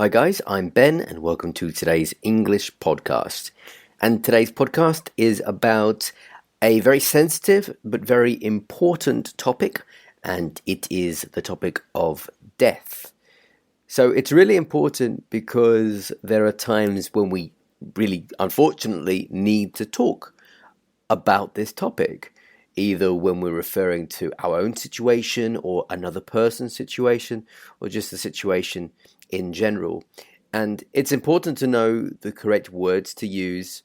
Hi guys, I'm Ben and welcome to today's English podcast. And today's podcast is about a very sensitive but very important topic, and it is the topic of death. So it's really important because there are times when we really, unfortunately, need to talk about this topic, either when we're referring to our own situation or another person's situation or just the situation in general. And it's important to know the correct words to use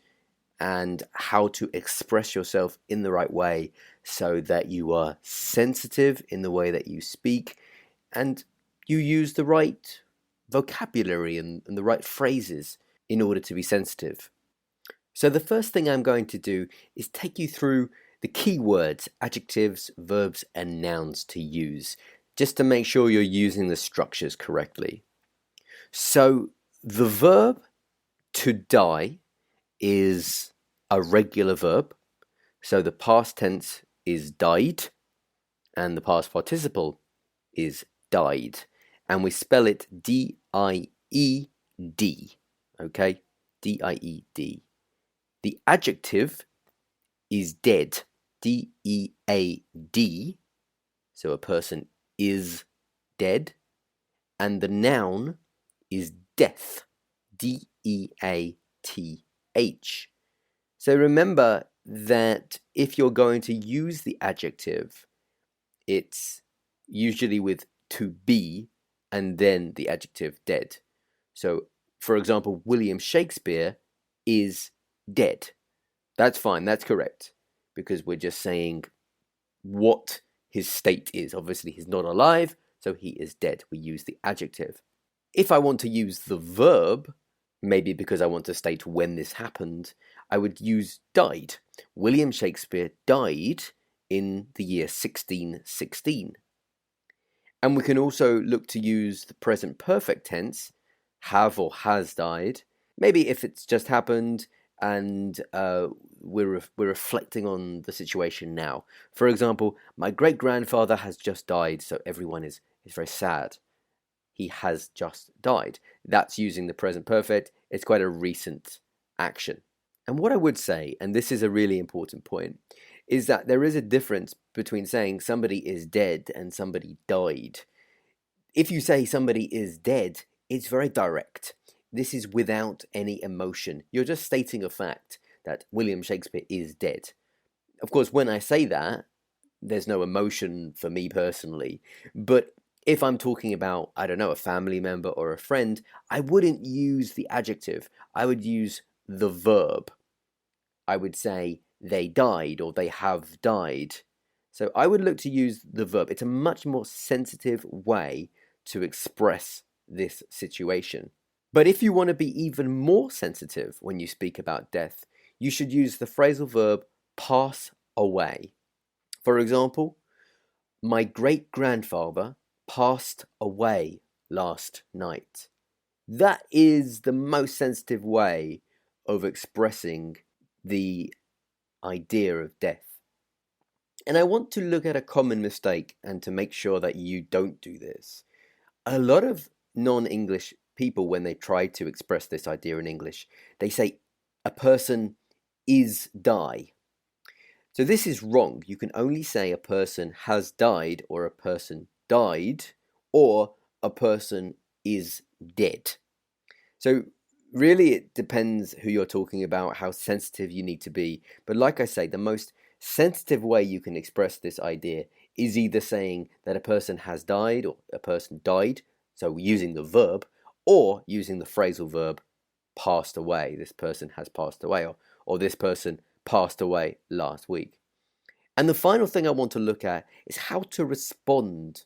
and how to express yourself in the right way so that you are sensitive in the way that you speak and you use the right vocabulary and the right phrases in order to be sensitive. So the first thing I'm going to do is take you through the key words, adjectives, verbs, and nouns to use, just to make sure you're using the structures correctly. So the verb to die is a regular verb. So the past tense is died, and the past participle is died. And we spell it D-I-E-D, okay? D-I-E-D. The adjective is dead, D-E-A-D, so a person is dead, and the noun is death, D-E-A-T-H. So remember that if you're going to use the adjective, it's usually with to be and then the adjective dead. So, for example, William Shakespeare is dead. That's fine, that's correct, because we're just saying what his state is. Obviously, he's not alive, so he is dead. We use the adjective. If I want to use the verb, maybe because I want to state when this happened, I would use died. William Shakespeare died in the year 1616. And we can also look to use the present perfect tense, have or has died. Maybe if it's just happened and we're reflecting on the situation now. For example, my great-grandfather has just died, so everyone is very sad. He has just died. That's using the present perfect. It's quite a recent action. And what I would say, and this is a really important point, is that there is a difference between saying somebody is dead and somebody died. If you say somebody is dead, it's very direct. This is without any emotion. You're just stating a fact that William Shakespeare is dead. Of course, when I say that, there's no emotion for me personally. But if I'm talking about, I don't know, a family member or a friend, I wouldn't use the adjective. I would use the verb. I would say they died or they have died. So I would look to use the verb. It's a much more sensitive way to express this situation. But if you want to be even more sensitive when you speak about death, you should use the phrasal verb pass away. For example, my great-grandfather passed away last night. That is the most sensitive way of expressing the idea of death. And I want to look at a common mistake and to make sure that you don't do this. A lot of non-English people, when they try to express this idea in English, they say a person is die. So this is wrong. You can only say a person has died or a person died or a person is dead. So really it depends who you're talking about, how sensitive you need to be. But like I say, the most sensitive way you can express this idea is either saying that a person has died or a person died, so using the verb, or using the phrasal verb passed away. This person has passed away, or this person passed away last week. And the final thing I want to look at is how to respond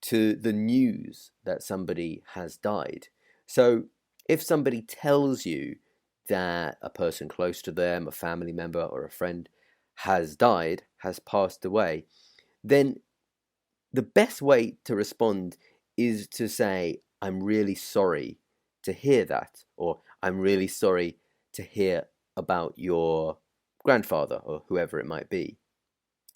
to the news that somebody has died. So if somebody tells you that a person close to them, a family member or a friend, has died, has passed away, then the best way to respond is to say, I'm really sorry to hear that, or I'm really sorry to hear about your grandfather, or whoever it might be.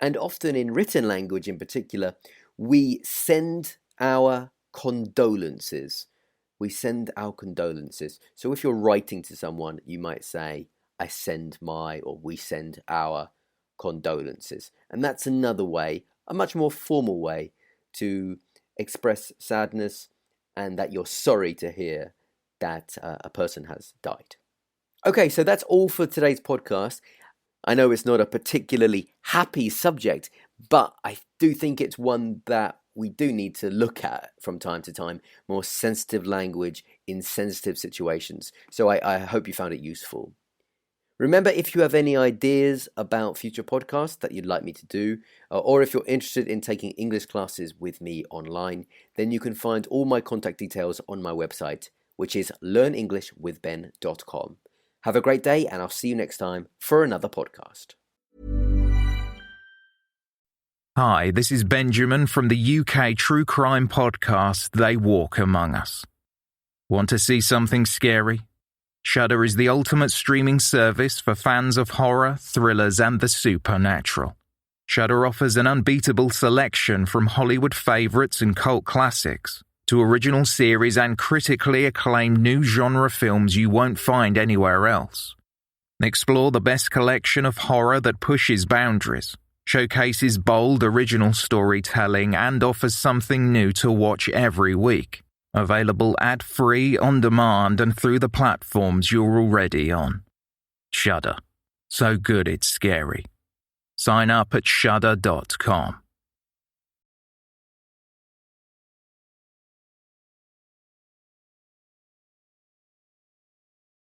And often in written language in particular, we send our condolences we send our condolences. So if you're writing to someone, you might say, I send my, or we send our condolences. And that's another way, a much more formal way to express sadness and that you're sorry to hear that a person has died. Okay, so that's all for today's podcast. I know it's not a particularly happy subject, but I do think it's one that we do need to look at from time to time, more sensitive language in sensitive situations. So I hope you found it useful. Remember, if you have any ideas about future podcasts that you'd like me to do, or if you're interested in taking English classes with me online, then you can find all my contact details on my website, which is learnenglishwithben.com. Have a great day, and I'll see you next time for another podcast. Hi, this is Benjamin from the UK true crime podcast They Walk Among Us. Want to see something scary? Shudder is the ultimate streaming service for fans of horror, thrillers, and the supernatural. Shudder offers an unbeatable selection from Hollywood favorites and cult classics to original series and critically acclaimed new genre films you won't find anywhere else. Explore the best collection of horror that pushes boundaries, showcases bold original storytelling, and offers something new to watch every week. Available ad-free, on demand, and through the platforms you're already on. Shudder. So good it's scary. Sign up at shudder.com.